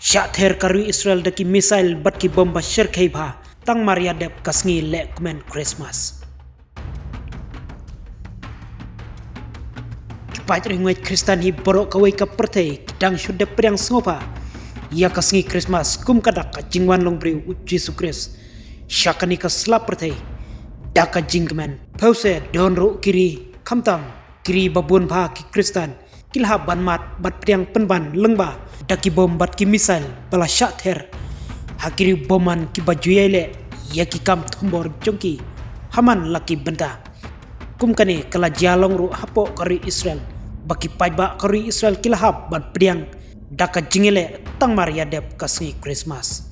Syather karui Israel daki misail bat ki bomba syirkai bha tang Maria dep kasngi le kumen Christmas. Kipat ringwet Kristan hi borok kawai ka pertai kidang syude priang sengopa. Ia kasngi Christmas kum kadak ka jingwan longbriu Jesu Christ. Syakani ka selap pertai. Daka jingkemen. Pause don ro kiri kamtam. Kiri babun bha ki Kristan. Kilha ban mat bat priang penban lengba. Daki bom bat ki misail bala syather. Hakiri boman ki bajuyele. Ia ki kam tumbor jongki. Haman laki benda. Kum kane kala jalong ru hapo kari Israel. Baki pajba kari Israel kilahap ban priang. Daka jingele tang Maria dep kasngi Christmas.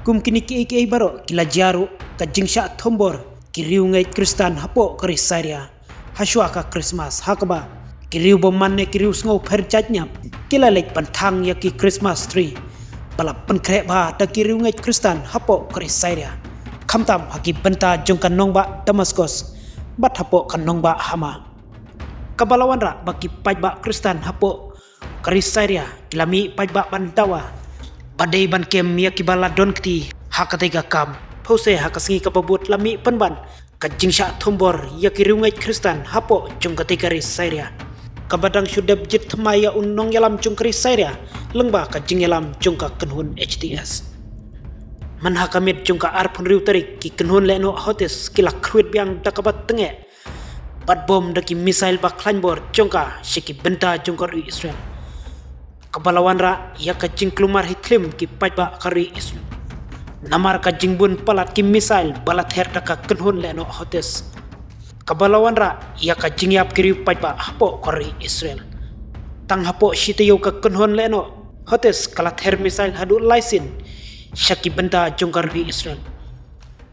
Kum kini ki baro kila jaru ka jingsha thombor kiriu ngai Kristan hapo kari Syria. Haswa ka Christmas hakaba kiriu bomanne kiriu sngo pherjatnya kila lek pantang ya ki Christmas tree. Bala penkre ba da kiriu ngai Kristan hapo kari Syria. Kamtam haki benta jongkan nongba Damaskus bat hapo kan nongba hama. Kabalawan ra baki pajba Kristan hapo kari Syria kilami pajba bandawa. Badai ban kem ya kibala don kti hakatega kam pause hakasngi kapabut lami penban kajingsha thombor ya kirungai Kristan hapo jongkati kari Syria. Kabadang syudab jit thmaya unnong yalam jongkari Syria lengba kajing yalam jongka kenhun HTS. Man hakamit jongka arpun riu tarik ki kenhun leno hotes kila kruit biang dakabat tenge. Bat bom daki misail bak klanbor jongka syiki benta jongkar Israel. Kabalawan ra ia kajing kelumar hiklim ki pajba kari Israel. Namar kajing bun palat ki misail balat her daka kenhun leno hotes. Kabalawan ra ia kajing yap kiri pajba hapo kari Israel. Tang hapo shitayo ka kenhun leno hotes kalat her misail hadu laisin syaki benta jongkar Israel.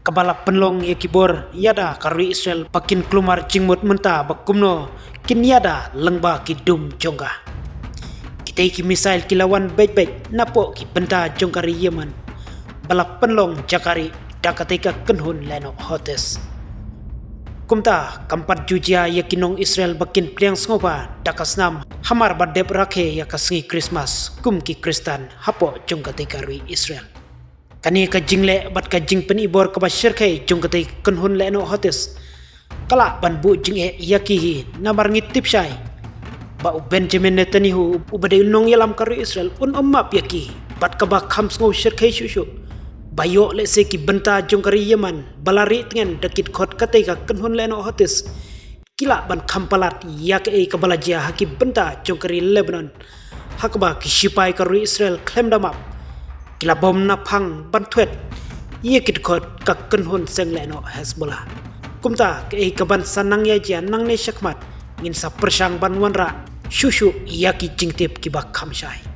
Kabala penlong ia kibor yada kari Israel pakin kelumar jingmut menta bakumno kin yada lengba ki dum jongga. Kita ki misail kilawan baik-baik napo ki benta jongkari Yemen. Bala penlong jakari dakatika kenhun leno hotes. Kumta kampat jujia yakinong Israel bakin pliang sengopa dakasnam hamar badep rakhe yakasngi Christmas kum ki Kristan hapo jongkatika ri Israel. Kani ka jingle bat ka jing penibor ka basyirkai jongkatika kenhun leno hotes. Kala ban bu jinge yakihi namar ngitip syai. Ba Benjamin Netanyahu ubade nong yalam kari Israel un map yaki bat ka ba kham sngo syirkai shushu. Bayo le se ki benta jongkari Yemen balari tengen dakit khot kateka kenhun leno hotes. Kila ban khampalat yak ka balajia haki benta jongkari Lebanon. Hakba ki sipai kari Israel klem damap. Kila bom na phang ban thwet. Yakit khot ka kenhun seng leno Hezbollah. Kumta ka ban sanang ya jia nang ne syakmat ngin sa persang ban wanra shushu yaki jingtip ki bak khamshai.